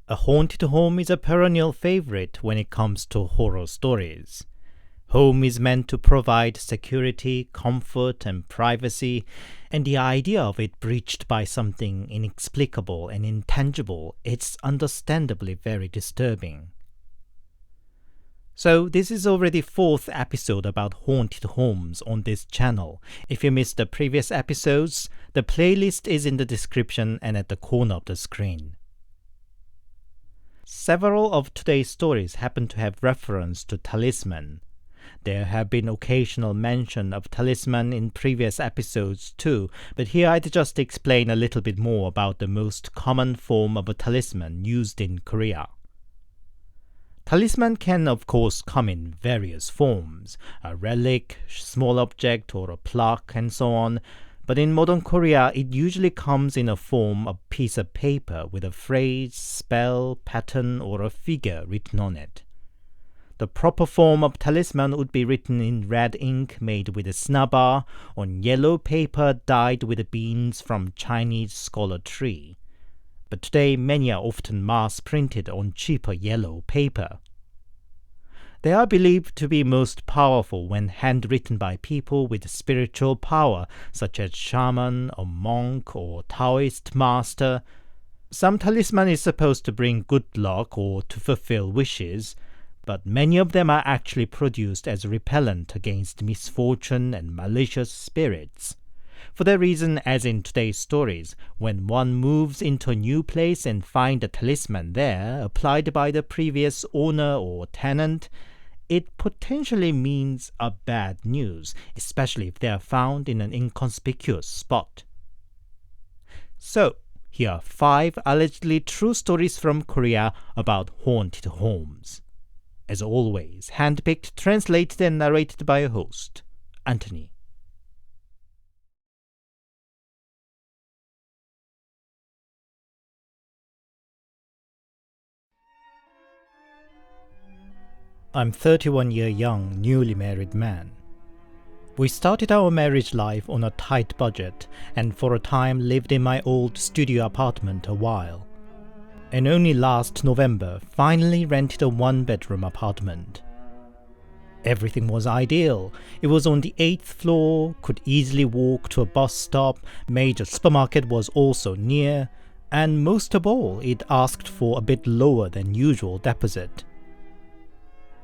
A haunted home is a perennial favorite when it comes to horror stories. Home is meant to provide security, comfort, and privacy, and the idea of it breached by something inexplicable and intangible is understandably very disturbing. So this is already fourth episode about haunted homes on this channel. If you missed the previous episodes, the playlist is in the description and at the corner of the screen. Several of today's stories happen to have reference to talisman. There have been occasional mention of talisman in previous episodes too, but here I'd just explain a little bit more about the most common form of a talisman used in Korea. Talisman can of course come in various forms, a relic, small object, or a plaque, and so on, but in modern Korea it usually comes in a form of a piece of paper with a phrase, spell, pattern, or a figure written on it. The proper form of talisman would be written in red ink made with a snubber on yellow paper dyed with beans from Chinese scholar tree. But today many are often mass-printed on cheaper yellow paper. They are believed to be most powerful when handwritten by people with spiritual power, such as shaman, a monk, or Taoist master. Some talisman is supposed to bring good luck or to fulfill wishes, but many of them are actually produced as repellent against misfortune and malicious spirits. For that reason, as in today's stories, when one moves into a new place and finds a talisman there applied by the previous owner or tenant, it potentially means a bad news, especially if they are found in an inconspicuous spot. So, here are 5 allegedly true stories from Korea about haunted homes. As always, handpicked, translated, and narrated by a host, Anthony. I'm 31-year young, newly married man. We started our marriage life on a tight budget and for a time lived in my old studio apartment a while. And only last November finally rented a 1-bedroom apartment. Everything was ideal. It was on the 8th floor, could easily walk to a bus stop, major supermarket was also near, and most of all, it asked for a bit lower than usual deposit.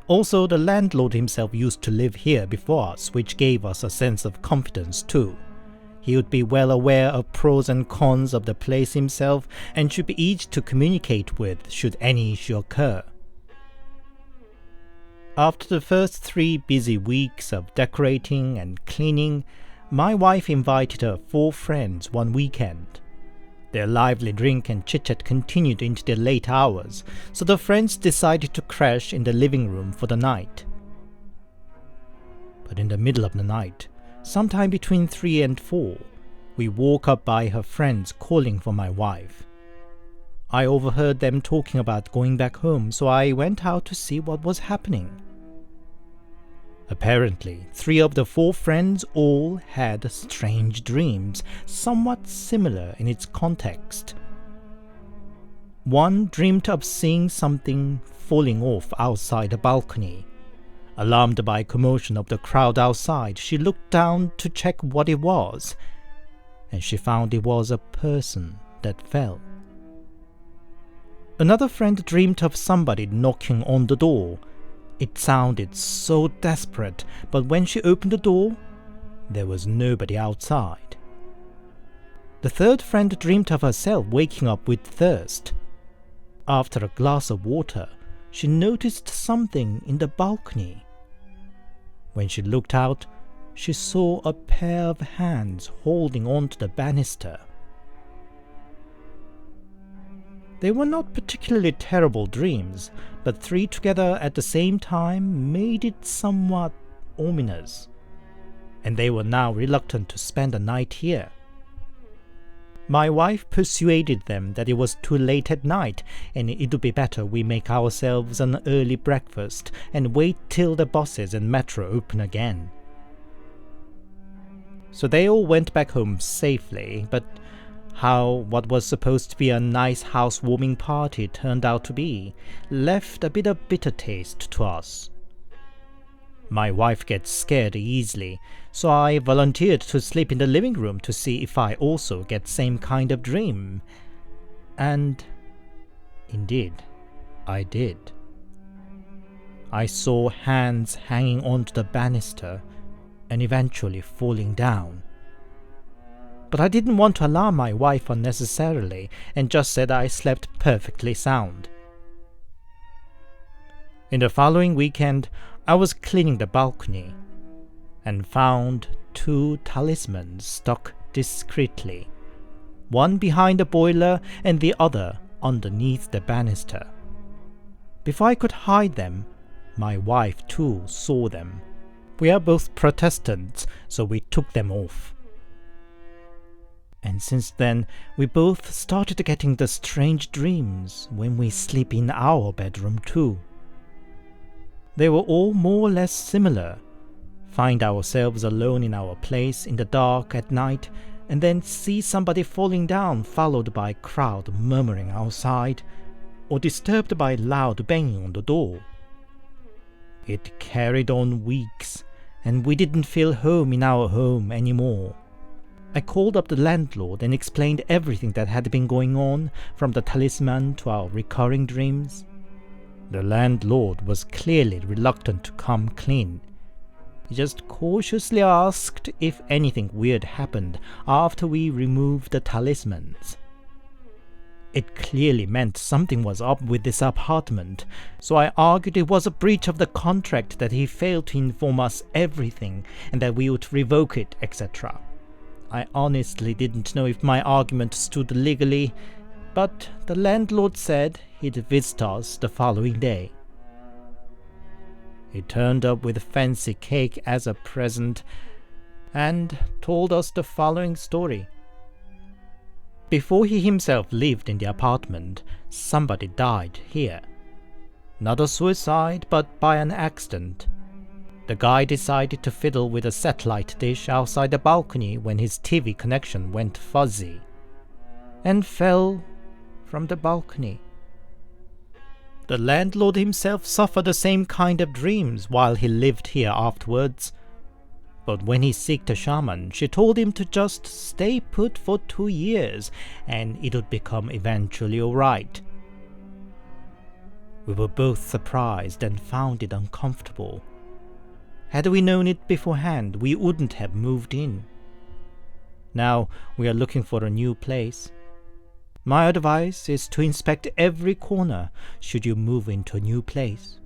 Also, the landlord himself used to live here before us, which gave us a sense of confidence too. He would be well aware of pros and cons of the place himself and should be easy to communicate with should any issue occur. After the first 3 busy weeks of decorating and cleaning, my wife invited her 4 friends one weekend. Their lively drink and chit-chat continued into the late hours, so the friends decided to crash in the living room for the night. But in the middle of the night, sometime between 3 and 4, we woke up by her friends calling for my wife. I overheard them talking about going back home, so I went out to see what was happening. Apparently, 3 of the 4 friends all had strange dreams, somewhat similar in its context. One dreamed of seeing something falling off outside a balcony. Alarmed by commotion of the crowd outside, she looked down to check what it was, and she found it was a person that fell. Another friend dreamed of somebody knocking on the door. It sounded so desperate, but when she opened the door, there was nobody outside. The third friend dreamed of herself waking up with thirst. After a glass of water, she noticed something in the balcony. When she looked out, she saw a pair of hands holding onto the banister. They were not particularly terrible dreams, but 3 together at the same time made it somewhat ominous, and they were now reluctant to spend the night here. My wife persuaded them that it was too late at night, and it would be better we make ourselves an early breakfast and wait till the buses and metro open again. So they all went back home safely, but how what was supposed to be a nice housewarming party turned out to be left a bit of bitter taste to us. My wife gets scared easily, so I volunteered to sleep in the living room to see if I also get same kind of dream. And indeed, I did. I saw hands hanging onto the banister and eventually falling down. But I didn't want to alarm my wife unnecessarily and just said I slept perfectly sound. In the following weekend, I was cleaning the balcony and found 2 talismans stuck discreetly, one behind the boiler and the other underneath the banister. Before I could hide them, my wife too saw them. We are both Protestants, so we took them off. And since then, we both started getting the strange dreams when we sleep in our bedroom too. They were all more or less similar. Find ourselves alone in our place in the dark at night, and then see somebody falling down followed by a crowd murmuring outside, or disturbed by loud banging on the door. It carried on weeks, and we didn't feel home in our home anymore. I called up the landlord and explained everything that had been going on, from the talisman to our recurring dreams. The landlord was clearly reluctant to come clean. He just cautiously asked if anything weird happened after we removed the talismans. It clearly meant something was up with this apartment, so I argued it was a breach of the contract that he failed to inform us everything and that we would revoke it, etc. I honestly didn't know if my argument stood legally, but the landlord said he'd visit us the following day. He turned up with a fancy cake as a present and told us the following story. Before he himself lived in the apartment, somebody died here. Not a suicide, but by an accident. The guy decided to fiddle with a satellite dish outside the balcony when his TV connection went fuzzy, and fell from the balcony. The landlord himself suffered the same kind of dreams while he lived here afterwards. But when he sought a shaman, she told him to just stay put for 2 years and it would become eventually alright. We were both surprised and found it uncomfortable. Had we known it beforehand, we wouldn't have moved in. Now we are looking for a new place. My advice is to inspect every corner should you move into a new place.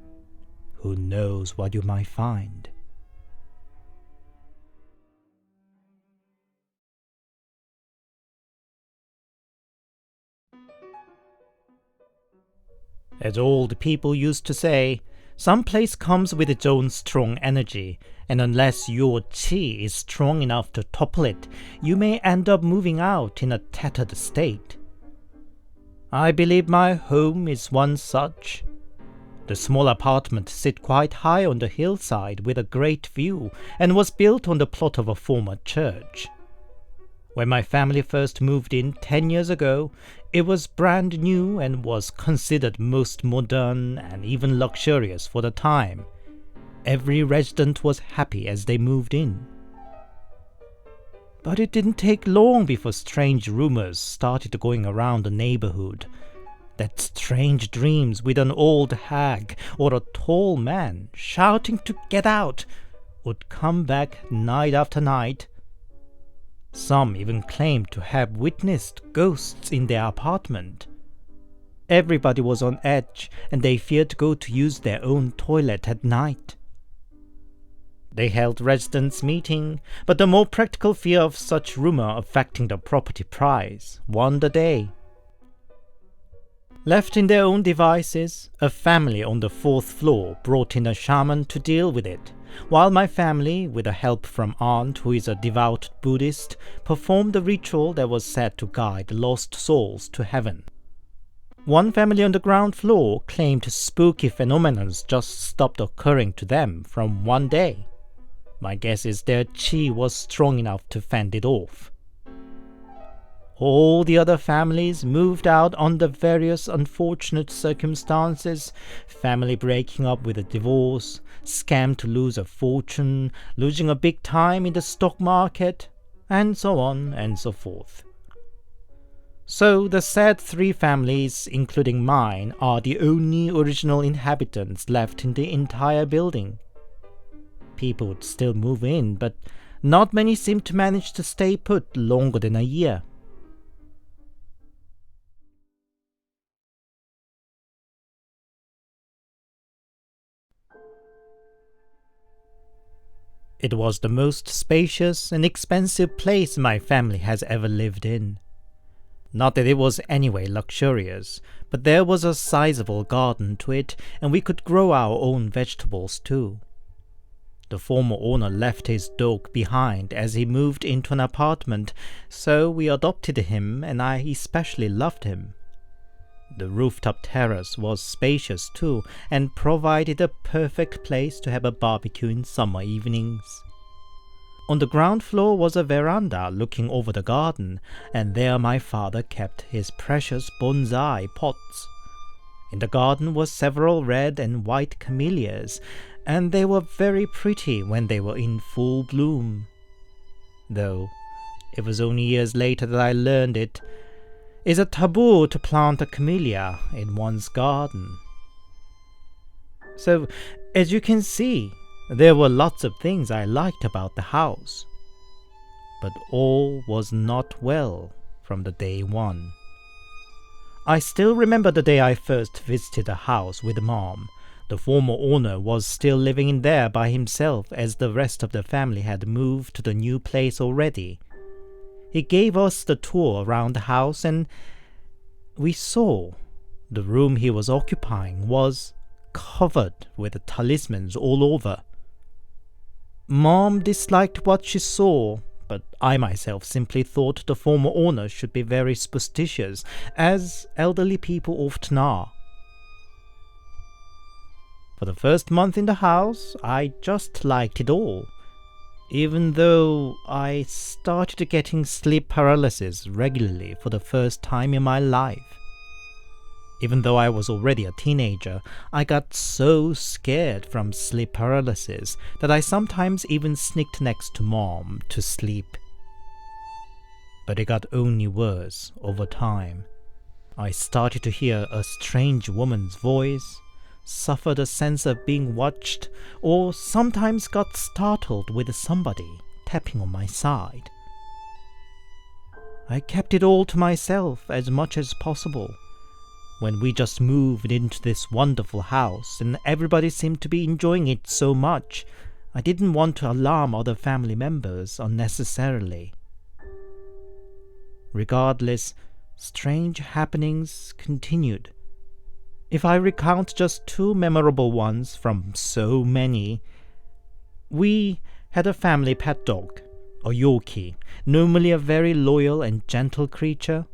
Who knows what you might find? As old people used to say, some place comes with its own strong energy, and unless your qi is strong enough to topple it, you may end up moving out in a tattered state. I believe my home is one such. The small apartment sits quite high on the hillside with a great view and was built on the plot of a former church. When my family first moved in 10 years ago, it was brand new and was considered most modern and even luxurious for the time. Every resident was happy as they moved in. But it didn't take long before strange rumors started going around the neighborhood. That strange dreams with an old hag or a tall man shouting to get out would come back night after night. Some even claimed to have witnessed ghosts in their apartment. Everybody was on edge and they feared to go to use their own toilet at night. They held residents' meeting, but the more practical fear of such rumor affecting the property price won the day. Left in their own devices, a family on the 4th floor brought in a shaman to deal with it, while my family, with the help from aunt who is a devout Buddhist, performed a ritual that was said to guide lost souls to heaven. One family on the ground floor claimed spooky phenomena just stopped occurring to them from one day. My guess is their qi was strong enough to fend it off. All the other families moved out under various unfortunate circumstances, family breaking up with a divorce, scam to lose a fortune, losing a big time in the stock market, and so on and so forth. So the said three families, including mine, are the only original inhabitants left in the entire building. People would still move in, but not many seem to manage to stay put longer than a year. It was the most spacious and expensive place my family has ever lived in. Not that it was anyway luxurious, but there was a sizable garden to it, and we could grow our own vegetables too. The former owner left his dog behind as he moved into an apartment, so we adopted him, and I especially loved him. The rooftop terrace was spacious too, and provided a perfect place to have a barbecue in summer evenings. On the ground floor was a veranda looking over the garden, and there my father kept his precious bonsai pots. In the garden were several red and white camellias, and they were very pretty when they were in full bloom. Though it was only years later that I learned it is a taboo to plant a camellia in one's garden. So, as you can see, there were lots of things I liked about the house. But all was not well from the day one. I still remember the day I first visited the house with Mom. The former owner was still living in there by himself, as the rest of the family had moved to the new place already. He gave us the tour around the house, and we saw the room he was occupying was covered with talismans all over. Mom disliked what she saw, but I myself simply thought the former owner should be very superstitious, as elderly people often are. For the first month in the house, I just liked it all, even though I started getting sleep paralysis regularly for the first time in my life. Even though I was already a teenager, I got so scared from sleep paralysis that I sometimes even sneaked next to Mom to sleep. But it got only worse over time. I started to hear a strange woman's voice, suffered a sense of being watched, or sometimes got startled with somebody tapping on my side. I kept it all to myself as much as possible. When we just moved into this wonderful house and everybody seemed to be enjoying it so much, I didn't want to alarm other family members unnecessarily. Regardless, strange happenings continued. If I recount just two memorable ones from so many, we had a family pet dog, a Yorkie, normally a very loyal and gentle creature.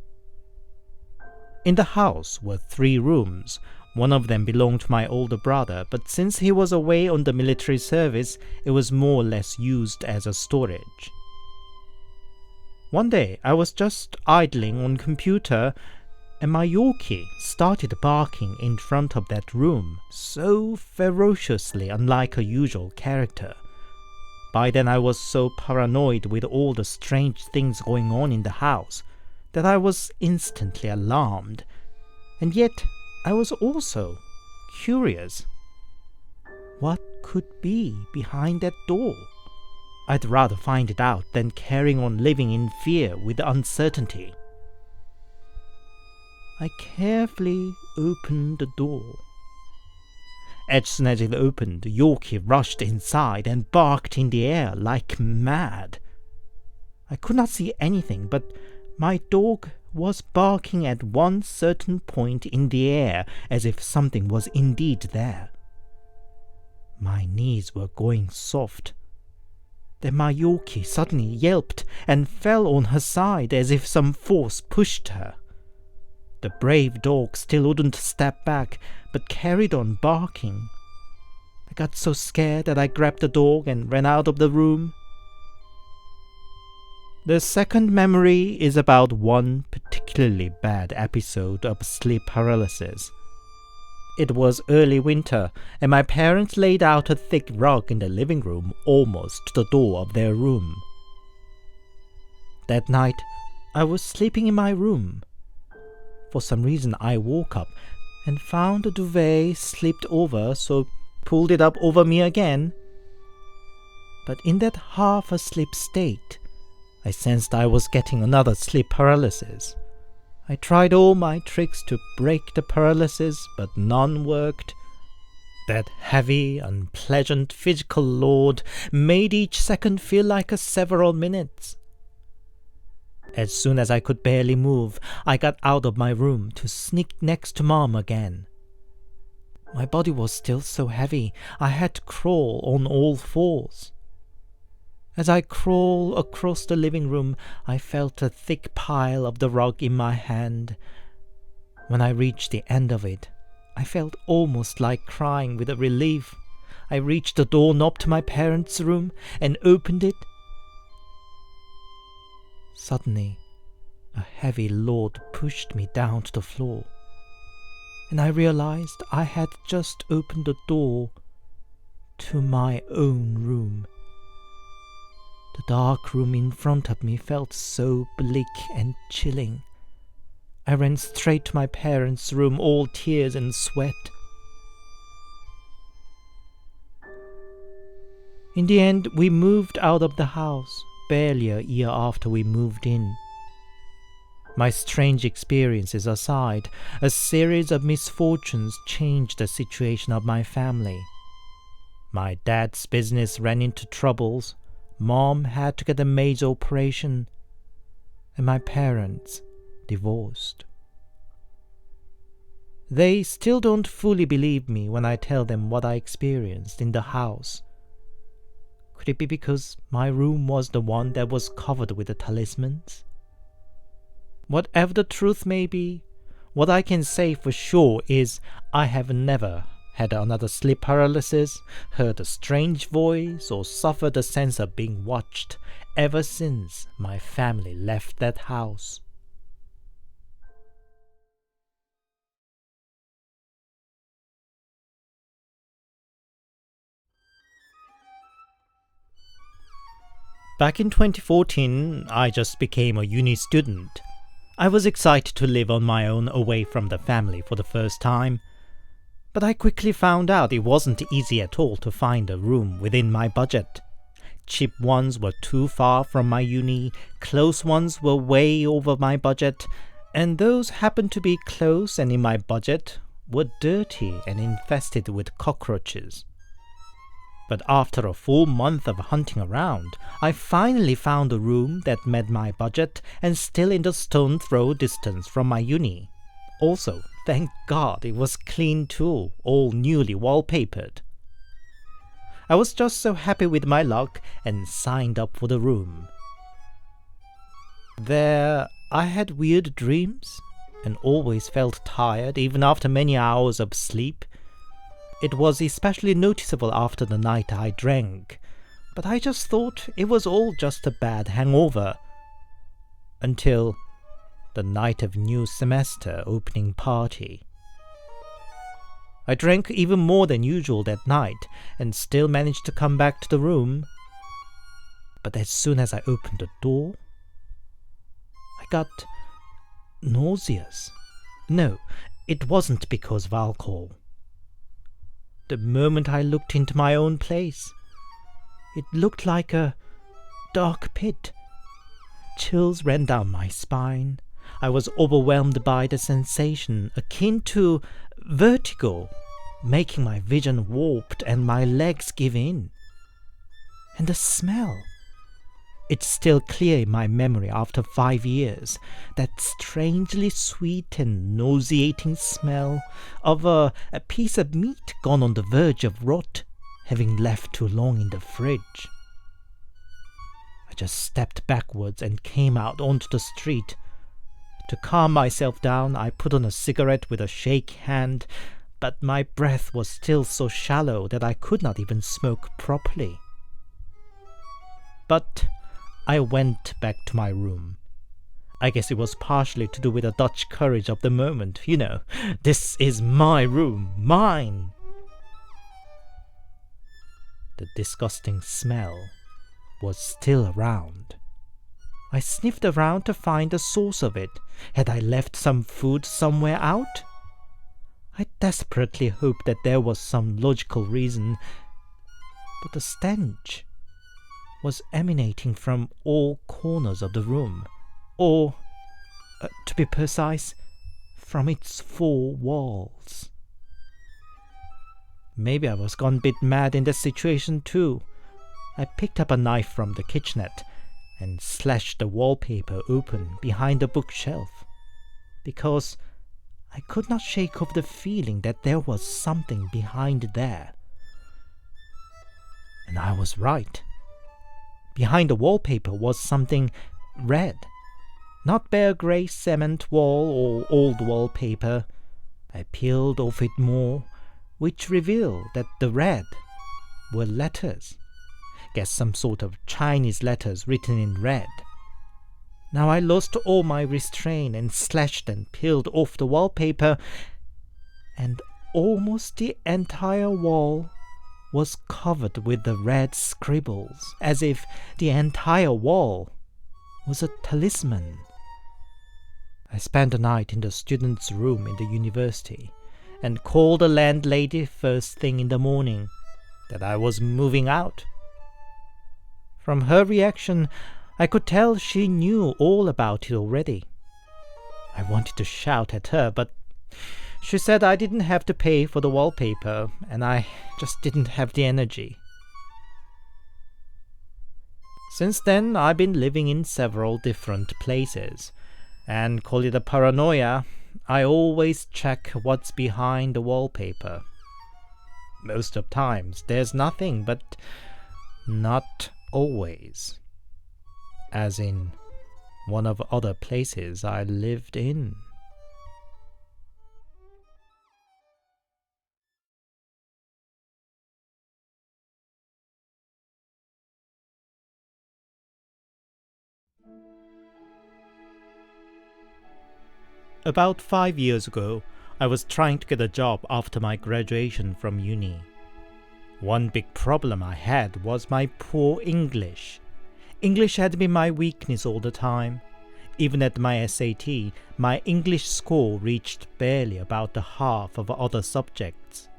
In the house were 3 rooms. One of them belonged to my older brother, but since he was away on the military service, it was more or less used as a storage. One day, I was just idling on computer, and my Yorkie started barking in front of that room, so ferociously unlike a usual character. By then I was so paranoid with all the strange things going on in the house that I was instantly alarmed, and yet I was also curious. What could be behind that door? I'd rather find it out than carrying on living in fear with uncertainty. I carefully opened the door. As soon as it opened, Yorkie rushed inside and barked in the air like mad. I could not see anything, but my dog was barking at one certain point in the air as if something was indeed there. My knees were going soft. Then my Yorkie suddenly yelped and fell on her side as if some force pushed her. The brave dog still wouldn't step back, but carried on barking. I got so scared that I grabbed the dog and ran out of the room. The second memory is about one particularly bad episode of sleep paralysis. It was early winter, and my parents laid out a thick rug in the living room almost to the door of their room. That night, I was sleeping in my room. For some reason, I woke up and found the duvet slipped over, so pulled it up over me again. But in that half-asleep state, I sensed I was getting another sleep paralysis. I tried all my tricks to break the paralysis, but none worked. That heavy, unpleasant physical load made each second feel like several minutes. As soon as I could barely move, I got out of my room to sneak next to Mom again. My body was still so heavy, I had to crawl on all fours. As I crawled across the living room, I felt a thick pile of the rug in my hand. When I reached the end of it, I felt almost like crying with relief. I reached the doorknob to my parents' room and opened it. Suddenly, a heavy load pushed me down to the floor, and I realized I had just opened the door to my own room. The dark room in front of me felt so bleak and chilling. I ran straight to my parents' room, all tears and sweat. In the end, we moved out of the house, barely a year after we moved in. My strange experiences aside, a series of misfortunes changed the situation of my family. My dad's business ran into troubles. Mom had to get a major operation, and my parents divorced. They still don't fully believe me when I tell them what I experienced in the house. Could it be because my room was the one that was covered with the talismans? Whatever the truth may be, what I can say for sure is I have never had another sleep paralysis, heard a strange voice, or suffered a sense of being watched ever since my family left that house. Back in 2014, I just became a uni student. I was excited to live on my own away from the family for the first time. But I quickly found out it wasn't easy at all to find a room within my budget. Cheap ones were too far from my uni, close ones were way over my budget, and those happened to be close and in my budget were dirty and infested with cockroaches. But after a full month of hunting around, I finally found a room that met my budget and still in the stone's throw distance from my uni. Also, thank God it was clean too, all newly wallpapered. I was just so happy with my luck and signed up for the room. There, I had weird dreams and always felt tired even after many hours of sleep. It was especially noticeable after the night I drank, but I just thought it was all just a bad hangover. Until the night of new semester opening party. I drank even more than usual that night and still managed to come back to the room. But as soon as I opened the door, I got nauseous. No, it wasn't because of alcohol. The moment I looked into my own place, it looked like a dark pit. Chills ran down my spine. I was overwhelmed by the sensation akin to vertigo, making my vision warped and my legs give in. And the smell. It's still clear in my memory after 5 years, that strangely sweet and nauseating smell of a piece of meat gone on the verge of rot, having left too long in the fridge. I just stepped backwards and came out onto the street. To calm myself down, I put on a cigarette with a shake hand, but my breath was still so shallow that I could not even smoke properly. But I went back to my room. I guess it was partially to do with the Dutch courage of the moment. This is my room, mine. The disgusting smell was still around. I sniffed around to find the source of it. Had I left some food somewhere out? I desperately hoped that there was some logical reason, but the stench was emanating from all corners of the room, or, to be precise, from its 4 walls. Maybe I was gone a bit mad in this situation too. I picked up a knife from the kitchenette and slashed the wallpaper open behind the bookshelf, because I could not shake off the feeling that there was something behind there. And I was right. Behind the wallpaper was something red. Not bare grey cement wall or old wallpaper. I peeled off it more, which revealed that the red were letters. Guess some sort of Chinese letters written in red. Now I lost all my restraint and slashed and peeled off the wallpaper, and almost the entire wall was covered with the red scribbles, as if the entire wall was a talisman. I spent the night in the student's room in the university and called the landlady first thing in the morning that I was moving out. From her reaction, I could tell she knew all about it already. I wanted to shout at her, but she said I didn't have to pay for the wallpaper, and I just didn't have the energy. Since then, I've been living in several different places, and call it a paranoia, I always check what's behind the wallpaper. Most of times, there's nothing, but not always. As in one of other places I lived in. About 5 years ago, I was trying to get a job after my graduation from uni. One big problem I had was my poor English. English had been my weakness all the time. Even at my SAT, my English score reached barely about the half of other subjects.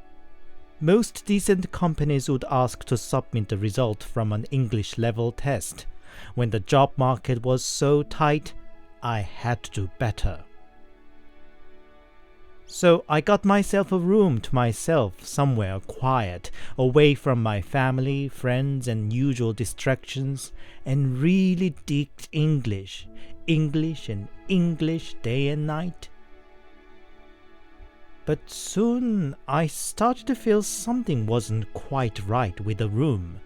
Most decent companies would ask to submit the result from an English level test. When the job market was so tight, I had to do better. So I got myself a room to myself somewhere quiet, away from my family, friends, and usual distractions, and really digged English and English day and night. But soon I started to feel something wasn't quite right with the room.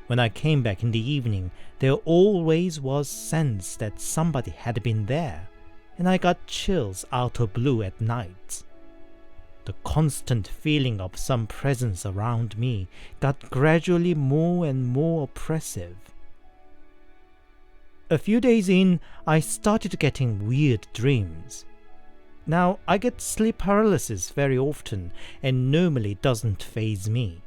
When I came back in the evening, there always was sense that somebody had been there, and I got chills out of blue at nights. The constant feeling of some presence around me got gradually more and more oppressive. A few days in, I started getting weird dreams. Now, I get sleep paralysis very often, and normally doesn't faze me.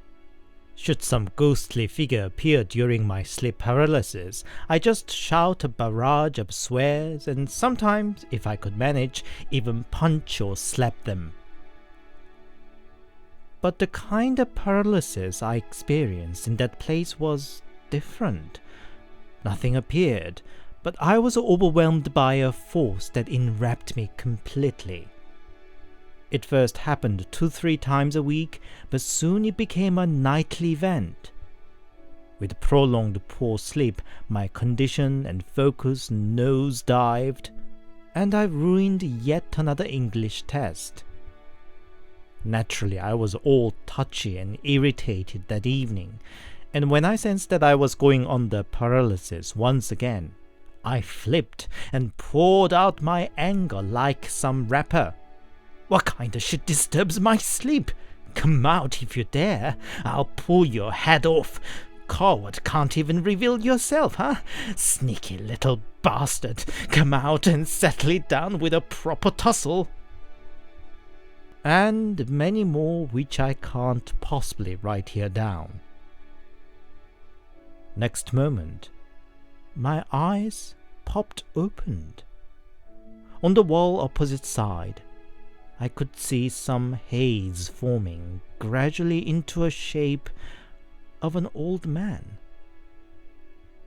Should some ghostly figure appear during my sleep paralysis, I just shout a barrage of swears and sometimes, if I could manage, even punch or slap them. But the kind of paralysis I experienced in that place was different. Nothing appeared, but I was overwhelmed by a force that enwrapped me completely. It first happened 2-3 times a week, but soon it became a nightly event. With prolonged poor sleep, my condition and focus nosedived, and I ruined yet another English test. Naturally, I was all touchy and irritated that evening, and when I sensed that I was going under paralysis once again, I flipped and poured out my anger like some rapper. What kind of shit disturbs my sleep? Come out if you dare. I'll pull your head off. coward can't even reveal yourself, huh? Sneaky little bastard. Come out and settle it down with a proper tussle. And many more which I can't possibly write here down. Next moment, my eyes popped opened. On the wall opposite side, I could see some haze forming gradually into a shape of an old man.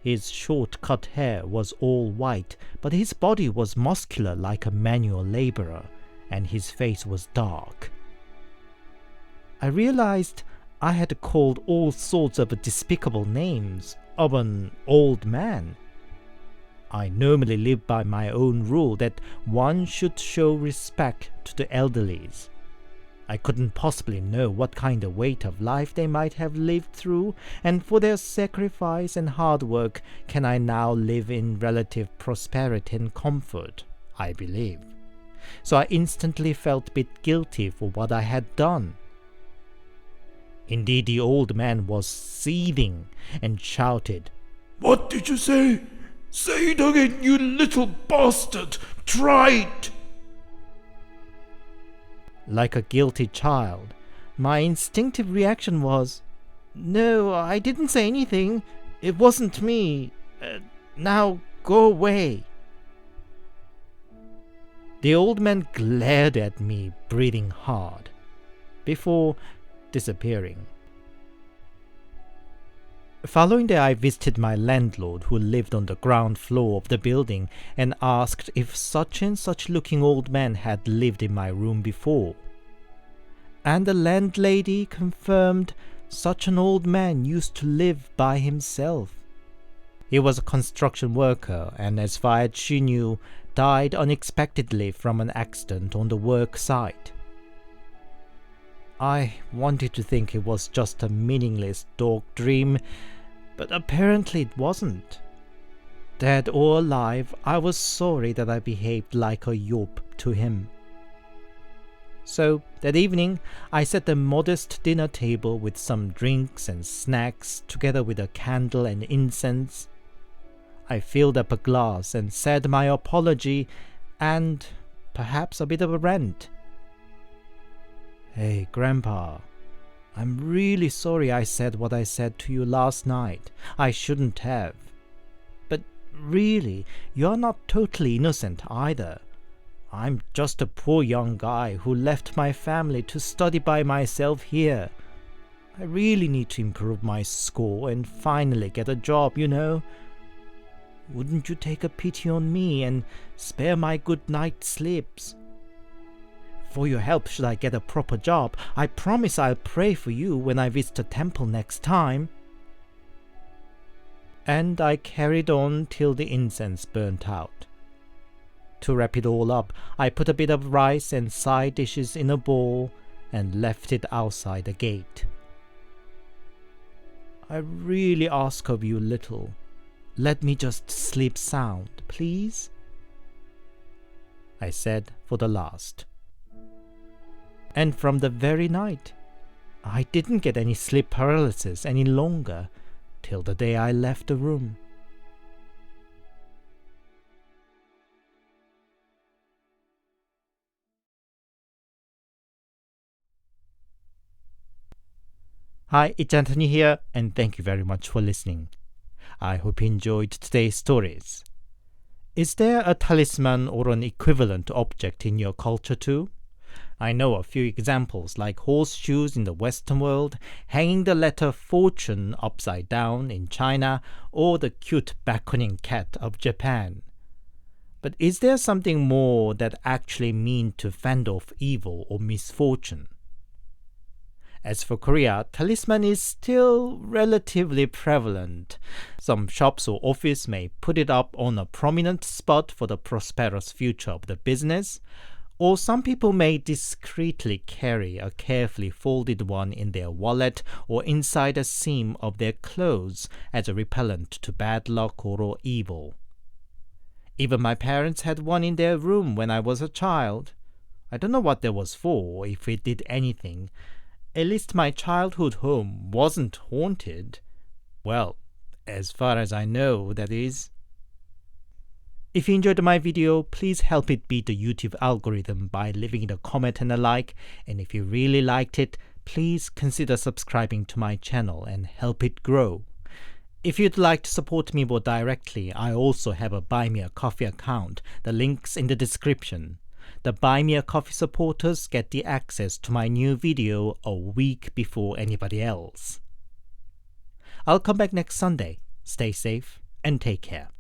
His short-cut hair was all white, but his body was muscular like a manual laborer, and his face was dark. I realized I had called all sorts of despicable names of an old man. I normally live by my own rule that one should show respect to the elderlies. I couldn't possibly know what kind of weight of life they might have lived through, and for their sacrifice and hard work can I now live in relative prosperity and comfort, I believe. So I instantly felt a bit guilty for what I had done. Indeed, the old man was seething and shouted, "What did you say? Say it again, you little bastard! Try it!" Like a guilty child, my instinctive reaction was, "No, I didn't say anything. It wasn't me. Now go away." The old man glared at me, breathing hard, before disappearing. Following day, I visited my landlord, who lived on the ground floor of the building, and asked if such and such looking old man had lived in my room before. And the landlady confirmed such an old man used to live by himself. He was a construction worker, and as far as she knew, died unexpectedly from an accident on the work site. I wanted to think it was just a meaningless dog dream, but apparently it wasn't. Dead or alive, I was sorry that I behaved like a yawp to him. So that evening, I set a modest dinner table with some drinks and snacks, together with a candle and incense. I filled up a glass and said my apology and perhaps a bit of a rant. "Hey, Grandpa, I'm really sorry I said what I said to you last night. I shouldn't have. But really, you're not totally innocent either. I'm just a poor young guy who left my family to study by myself here. I really need to improve my score and finally get a job, you know. Wouldn't you take a pity on me and spare my good night's sleeps? For your help should I get a proper job, I promise I'll pray for you when I visit the temple next time." And I carried on till the incense burnt out. To wrap it all up, I put a bit of rice and side dishes in a bowl and left it outside the gate. "I really ask of you little. Let me just sleep sound, please," I said for the last. And from the very night, I didn't get any sleep paralysis any longer till the day I left the room. Hi, it's Anthony here, and thank you very much for listening. I hope you enjoyed today's stories. Is there a talisman or an equivalent object in your culture too? I know a few examples like horseshoes in the Western world, hanging the letter fortune upside down in China, or the cute beckoning cat of Japan. But is there something more that actually means to fend off evil or misfortune? As for Korea, talisman is still relatively prevalent. Some shops or office may put it up on a prominent spot for the prosperous future of the business, or some people may discreetly carry a carefully folded one in their wallet or inside a seam of their clothes as a repellent to bad luck or evil. Even my parents had one in their room when I was a child. I don't know what that was for, or if it did anything. At least my childhood home wasn't haunted. Well, as far as I know, that is. If you enjoyed my video, please help it beat the YouTube algorithm by leaving it a comment and a like. And if you really liked it, please consider subscribing to my channel and help it grow. If you'd like to support me more directly, I also have a Buy Me a Coffee account. The link's in the description. The Buy Me a Coffee supporters get the access to my new video a week before anybody else. I'll come back next Sunday. Stay safe and take care.